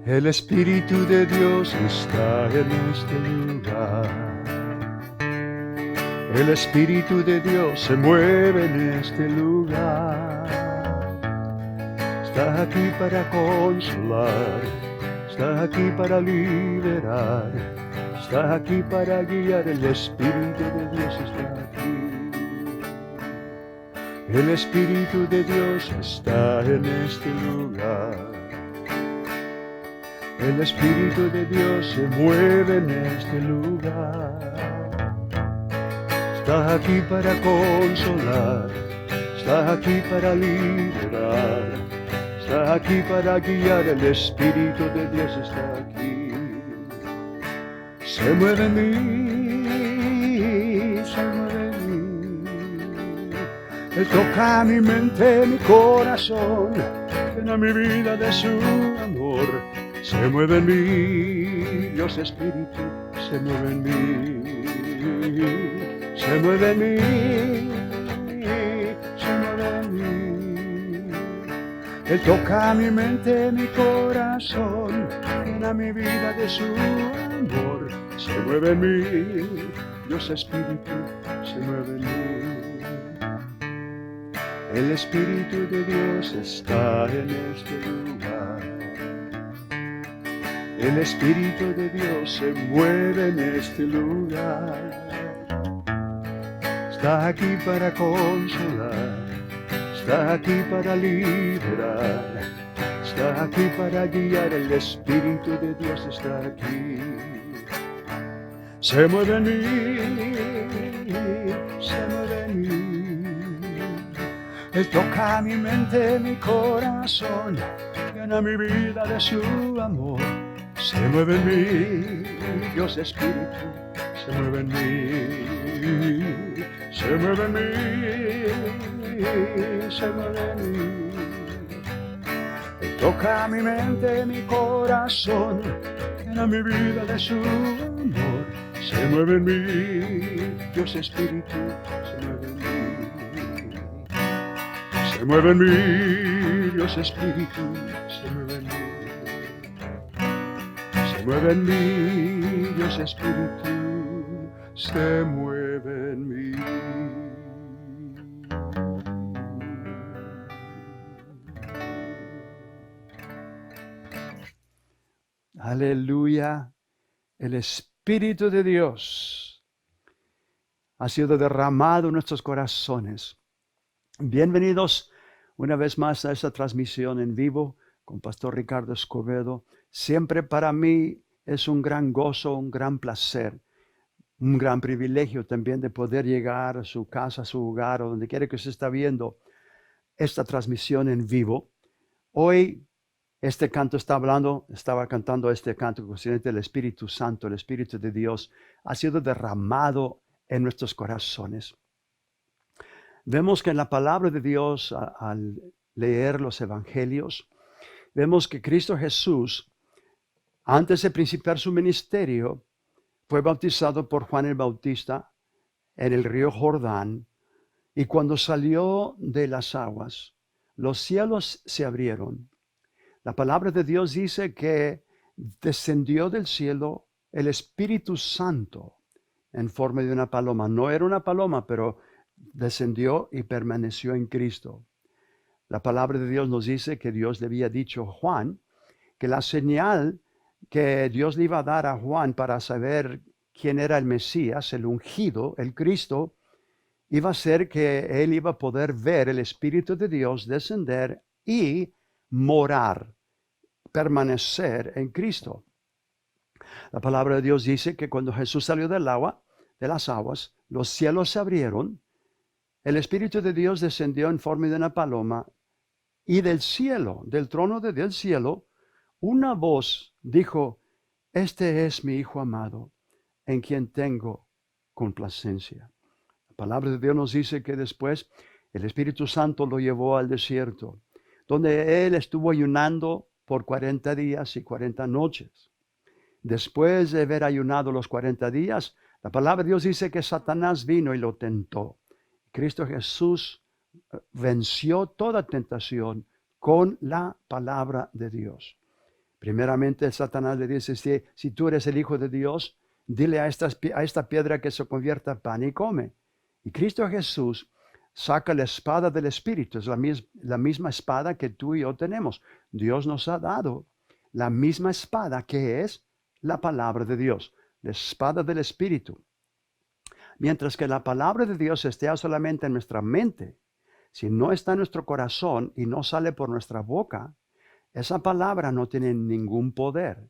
El Espíritu de Dios está en este lugar. El Espíritu de Dios se mueve en este lugar. Está aquí para consolar, está aquí para liberar, está aquí para guiar. El Espíritu de Dios está aquí. El Espíritu de Dios está en este lugar. El Espíritu de Dios se mueve en este lugar. Está aquí para consolar, está aquí para liberar, está aquí para guiar. El Espíritu de Dios está aquí. Se mueve en mí, se mueve en mí. Él toca mi mente, mi corazón, llena mi vida de su amor. Se mueve en mí, Dios Espíritu, se mueve en mí. Se mueve en mí, se mueve en mí. Él toca mi mente, mi corazón, llena mi vida de su amor. Se mueve en mí, Dios Espíritu, se mueve en mí. El Espíritu de Dios está en este lugar. El Espíritu de Dios se mueve en este lugar. Está aquí para consolar, está aquí para liberar, está aquí para guiar. El Espíritu de Dios está aquí. Se mueve en mí, se mueve en mí. Él toca mi mente, mi corazón, llena mi vida de su amor. Se mueve en mí, Dios Espíritu, se mueve en mí. Se mueve en mí, se mueve en mí. Él toca mi mente, mi corazón, llena mi vida de su amor. Se mueve en mí, Dios Espíritu, se mueve en mí. Se mueve en mí, Dios Espíritu, se mueve en mí. Se mueve en mí, Dios Espíritu, se mueve en mí. Aleluya. El Espíritu de Dios ha sido derramado en nuestros corazones. Bienvenidos una vez más a esta transmisión en vivo con Pastor Ricardo Escobedo. Siempre para mí es un gran gozo, un gran placer, un gran privilegio también de poder llegar a su casa, a su hogar o donde quiera que usted está viendo esta transmisión en vivo. Hoy este canto estaba cantando este canto consciente del Espíritu Santo. El Espíritu de Dios ha sido derramado en nuestros corazones. Vemos que en la palabra de Dios, al leer los evangelios, vemos que Cristo Jesús, antes de principiar su ministerio, fue bautizado por Juan el Bautista en el río Jordán, y cuando salió de las aguas, los cielos se abrieron. La palabra de Dios dice que descendió del cielo el Espíritu Santo en forma de una paloma. No era una paloma, pero descendió y permaneció en Cristo. La palabra de Dios nos dice que Dios le había dicho a Juan que la señal que Dios le iba a dar a Juan para saber quién era el Mesías, el ungido, el Cristo, iba a ser que él iba a poder ver el Espíritu de Dios descender y morar, permanecer en Cristo. La palabra de Dios dice que cuando Jesús salió del agua, de las aguas, los cielos se abrieron, el Espíritu de Dios descendió en forma de una paloma, y del cielo, del trono del cielo, una voz dijo: este es mi Hijo amado, en quien tengo complacencia. La palabra de Dios nos dice que después el Espíritu Santo lo llevó al desierto, donde él estuvo ayunando por 40 días y 40 noches. Después de haber ayunado los 40 días, la palabra de Dios dice que Satanás vino y lo tentó. Cristo Jesús venció toda tentación con la palabra de Dios. Primeramente, Satanás le dice, si tú eres el Hijo de Dios, dile a esta piedra que se convierta en pan y come. Y Cristo Jesús saca la espada del Espíritu, es la misma espada que tú y yo tenemos. Dios nos ha dado la misma espada que es la palabra de Dios, la espada del Espíritu. Mientras que la palabra de Dios esté solamente en nuestra mente, si no está en nuestro corazón y no sale por nuestra boca, esa palabra no tiene ningún poder.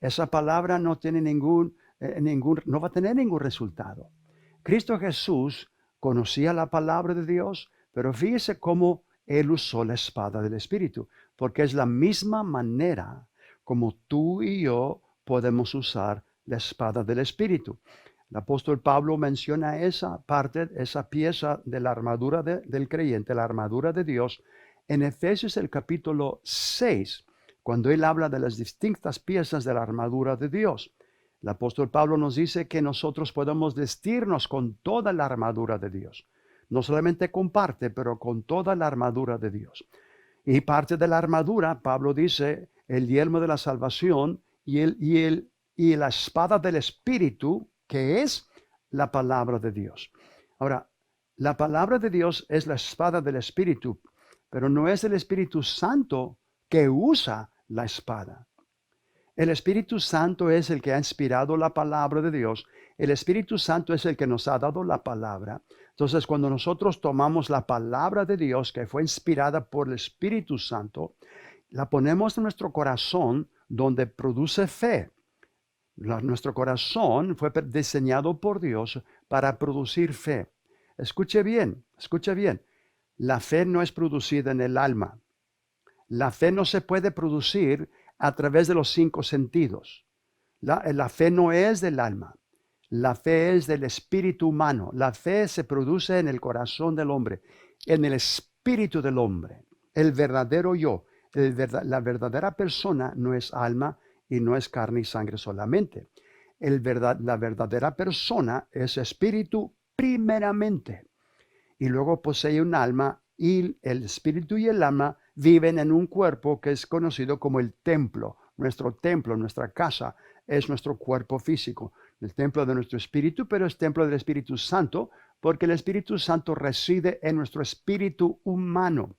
Esa palabra no tiene no va a tener ningún resultado. Cristo Jesús conocía la palabra de Dios, pero fíjese cómo Él usó la espada del Espíritu, porque es la misma manera como tú y yo podemos usar la espada del Espíritu. El apóstol Pablo menciona esa parte, esa pieza de la armadura del creyente, la armadura de Dios, en Efesios el capítulo 6, cuando él habla de las distintas piezas de la armadura de Dios. El apóstol Pablo nos dice que nosotros podemos vestirnos con toda la armadura de Dios. No solamente con parte, pero con toda la armadura de Dios. Y parte de la armadura, Pablo dice, el yelmo de la salvación y la espada del Espíritu, que es la palabra de Dios. Ahora, la palabra de Dios es la espada del Espíritu, pero no es el Espíritu Santo que usa la espada. El Espíritu Santo es el que ha inspirado la palabra de Dios. El Espíritu Santo es el que nos ha dado la palabra. Entonces, cuando nosotros tomamos la palabra de Dios que fue inspirada por el Espíritu Santo, la ponemos en nuestro corazón donde produce fe. Nuestro corazón fue diseñado por Dios para producir fe. Escuche bien, escuche bien. La fe no es producida en el alma. La fe no se puede producir a través de los 5 sentidos. La fe no es del alma. La fe es del espíritu humano. La fe se produce en el corazón del hombre, en el espíritu del hombre, el verdadero yo. La verdadera persona no es alma y no es carne y sangre solamente. La verdadera persona es espíritu primeramente y luego posee un alma, y el espíritu y el alma viven en un cuerpo que es conocido como el templo. Nuestro templo, nuestra casa, es nuestro cuerpo físico, el templo de nuestro espíritu, pero es templo del Espíritu Santo, porque el Espíritu Santo reside en nuestro espíritu humano.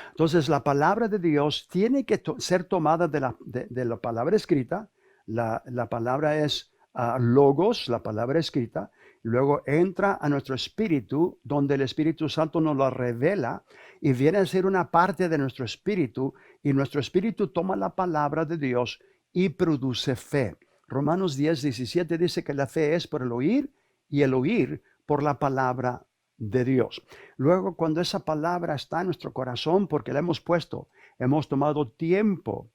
Entonces, la palabra de Dios tiene que ser tomada de la palabra escrita. La palabra es logos, la palabra escrita. Luego entra a nuestro espíritu, donde el Espíritu Santo nos lo revela y viene a ser una parte de nuestro espíritu, y nuestro espíritu toma la palabra de Dios y produce fe. Romanos 10:17 dice que la fe es por el oír y el oír por la palabra de Dios. Luego, cuando esa palabra está en nuestro corazón, porque la hemos tomado tiempo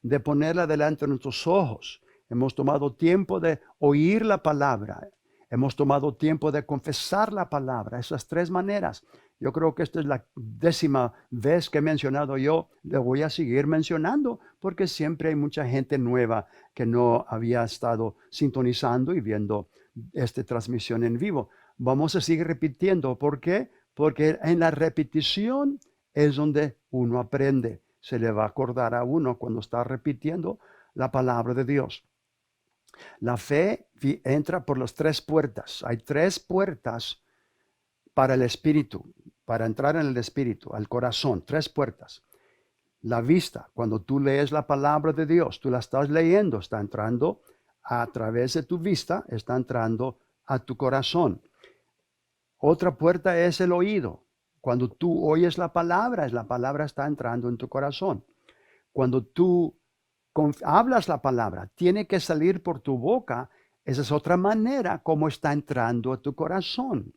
de ponerla delante de nuestros ojos, hemos tomado tiempo de oír la palabra, hemos tomado tiempo de confesar la palabra, esas 3 maneras. Yo creo que esta es la 10ª vez que he mencionado yo, le voy a seguir mencionando, porque siempre hay mucha gente nueva que no había estado sintonizando y viendo esta transmisión en vivo. Vamos a seguir repitiendo. ¿Por qué? Porque en la repetición es donde uno aprende. Se le va a acordar a uno cuando está repitiendo la palabra de Dios. La fe entra por las 3 puertas. Hay 3 puertas para el espíritu, para entrar en el espíritu, al corazón. 3 puertas. La vista, cuando tú lees la palabra de Dios, tú la estás leyendo, está entrando a través de tu vista, está entrando a tu corazón. Otra puerta es el oído. Cuando tú oyes la palabra está entrando en tu corazón. Cuando tú hablas la palabra, tiene que salir por tu boca. Esa es otra manera como está entrando a tu corazón.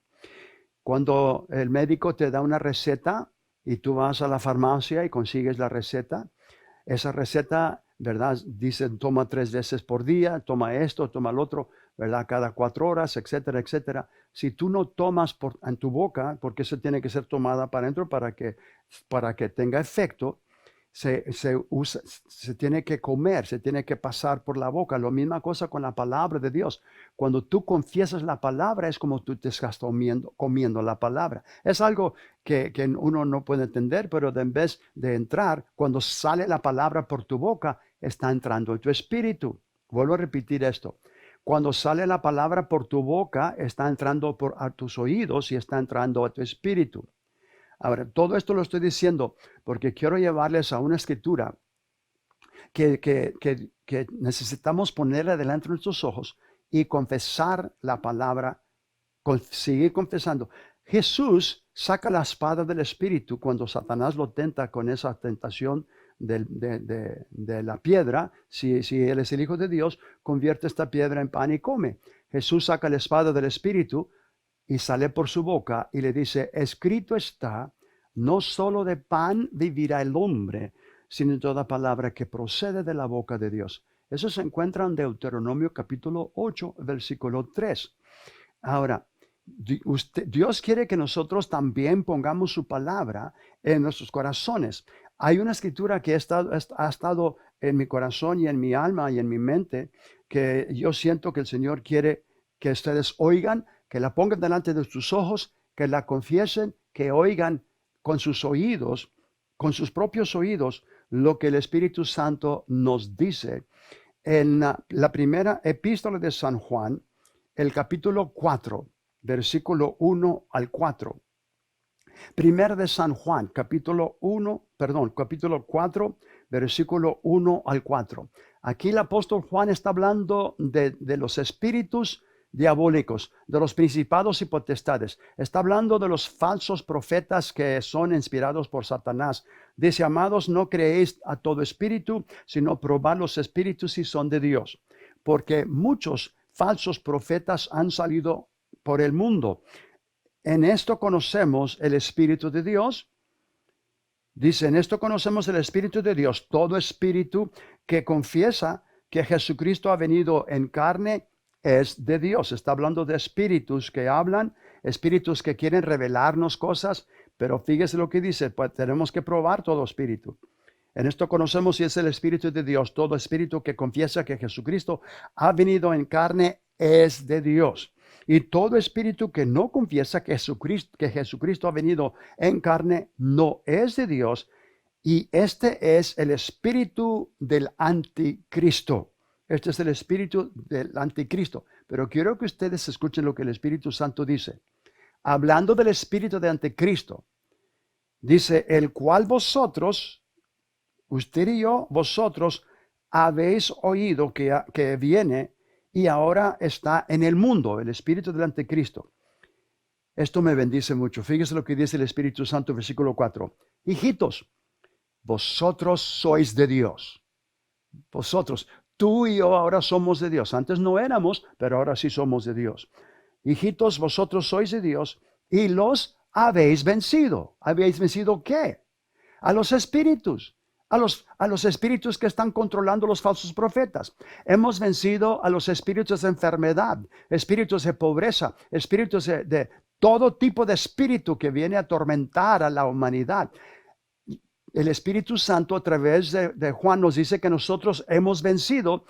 Cuando el médico te da una receta y tú vas a la farmacia y consigues la receta, esa receta, ¿verdad? Dice, toma 3 veces por día, toma esto, toma el otro, ¿verdad? Cada 4 horas, etcétera, etcétera. Si tú no tomas en tu boca, porque eso tiene que ser tomada para adentro para que tenga efecto. se tiene que comer, se tiene que pasar por la boca. Lo misma cosa con la palabra de Dios. Cuando tú confiesas la palabra, es como tú te estás comiendo la palabra. Es algo que uno no puede entender, pero en vez de entrar, cuando sale la palabra por tu boca, está entrando en tu espíritu. Vuelvo a repetir esto. Cuando sale la palabra por tu boca, está entrando a tus oídos y está entrando a tu espíritu. Ahora, todo esto lo estoy diciendo porque quiero llevarles a una escritura que necesitamos ponerla delante de nuestros ojos y confesar la palabra, seguir confesando. Jesús saca la espada del Espíritu cuando Satanás lo tenta con esa tentación de la piedra. Si Él es el Hijo de Dios, convierte esta piedra en pan y come. Jesús saca la espada del Espíritu y sale por su boca y le dice, escrito está, no solo de pan vivirá el hombre, sino de toda palabra que procede de la boca de Dios. Eso se encuentra en Deuteronomio capítulo 8, versículo 3. Ahora, Dios quiere que nosotros también pongamos su palabra en nuestros corazones. Hay una escritura que ha estado en mi corazón y en mi alma y en mi mente, que yo siento que el Señor quiere que ustedes oigan, que la pongan delante de sus ojos, que la confiesen, que oigan con sus oídos, con sus propios oídos, lo que el Espíritu Santo nos dice. En la primera epístola de San Juan, el capítulo 4, versículo 1 al 4. Primera de San Juan, capítulo 4, versículo 1 al 4. Aquí el apóstol Juan está hablando de los espíritus diabólicos, de los principados y potestades. Está hablando de los falsos profetas que son inspirados por Satanás. Dice, amados, no creéis a todo espíritu, sino probad los espíritus si son de Dios. Porque muchos falsos profetas han salido por el mundo. En esto conocemos el Espíritu de Dios. Dice, en esto conocemos el Espíritu de Dios. Todo espíritu que confiesa que Jesucristo ha venido en carne es de Dios. Está hablando de espíritus que hablan, espíritus que quieren revelarnos cosas, pero fíjese lo que dice, pues tenemos que probar todo espíritu. En esto conocemos si es el Espíritu de Dios. Todo espíritu que confiesa que Jesucristo ha venido en carne es de Dios. Y todo espíritu que no confiesa que Jesucristo ha venido en carne no es de Dios. Y este es el espíritu del anticristo. Este es el espíritu del anticristo. Pero quiero que ustedes escuchen lo que el Espíritu Santo dice. Hablando del espíritu de anticristo, dice, el cual vosotros, usted y yo, vosotros habéis oído que viene y ahora está en el mundo, el espíritu del anticristo. Esto me bendice mucho. Fíjese lo que dice el Espíritu Santo, versículo 4. Hijitos, vosotros sois de Dios. Vosotros, tú y yo ahora somos de Dios. Antes no éramos, pero ahora sí somos de Dios. Hijitos, vosotros sois de Dios y los habéis vencido. ¿Habéis vencido qué? A los espíritus. A los espíritus que están controlando los falsos profetas. Hemos vencido a los espíritus de enfermedad, espíritus de pobreza, espíritus de todo tipo de espíritu que viene a atormentar a la humanidad. El Espíritu Santo a través de Juan nos dice que nosotros hemos vencido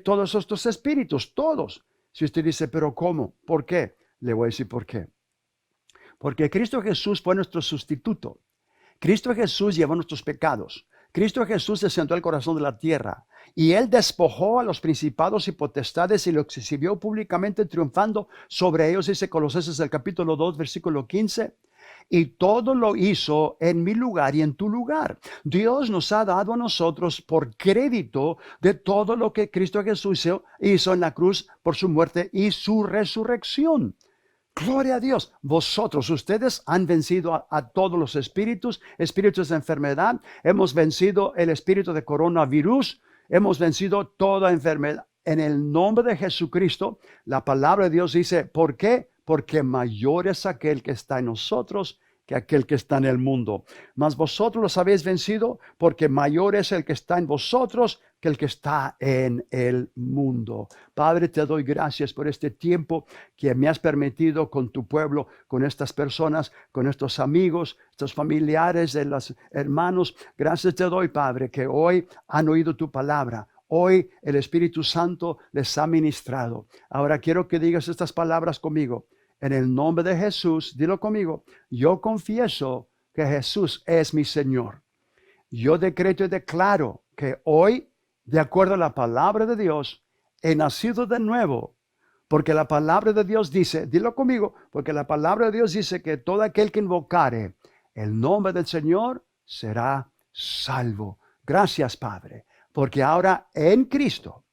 todos estos espíritus, todos. Si usted dice, pero ¿cómo? ¿Por qué? Le voy a decir por qué. Porque Cristo Jesús fue nuestro sustituto. Cristo Jesús llevó nuestros pecados. Cristo Jesús descendió al corazón de la tierra y Él despojó a los principados y potestades y los exhibió públicamente triunfando sobre ellos, dice Colosenses el capítulo 2, versículo 15. Y todo lo hizo en mi lugar y en tu lugar. Dios nos ha dado a nosotros por crédito de todo lo que Cristo Jesús hizo en la cruz por su muerte y su resurrección. Gloria a Dios. Vosotros, ustedes han vencido a todos los espíritus de enfermedad. Hemos vencido el espíritu de coronavirus. Hemos vencido toda enfermedad. En el nombre de Jesucristo, la palabra de Dios dice, ¿por qué? Porque mayor es aquel que está en nosotros que aquel que está en el mundo. Mas vosotros los habéis vencido, porque mayor es el que está en vosotros que el que está en el mundo. Padre, te doy gracias por este tiempo que me has permitido con tu pueblo, con estas personas, con estos amigos, estos familiares de los hermanos. Gracias te doy, Padre, que hoy han oído tu palabra. Hoy el Espíritu Santo les ha ministrado. Ahora quiero que digas estas palabras conmigo. En el nombre de Jesús, dilo conmigo. Yo confieso que Jesús es mi Señor. Yo decreto y declaro que hoy, de acuerdo a la palabra de Dios, he nacido de nuevo. Porque la palabra de Dios dice, dilo conmigo, porque la palabra de Dios dice que todo aquel que invocare el nombre del Señor será salvo. Gracias, Padre, porque ahora en Cristo,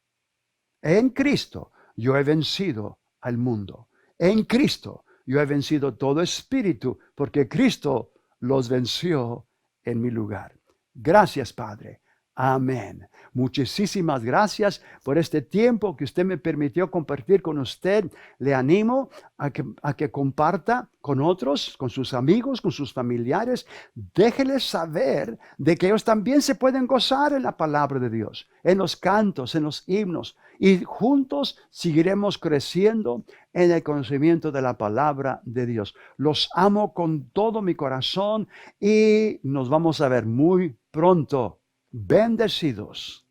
yo he vencido al mundo. En Cristo yo he vencido todo espíritu, porque Cristo los venció en mi lugar. Gracias, Padre. Amén. Muchísimas gracias por este tiempo que usted me permitió compartir con usted. Le animo a que comparta con otros, con sus amigos, con sus familiares. Déjeles saber de que ellos también se pueden gozar en la palabra de Dios, en los cantos, en los himnos. Y juntos seguiremos creciendo en el conocimiento de la palabra de Dios. Los amo con todo mi corazón y nos vamos a ver muy pronto. Bendecidos.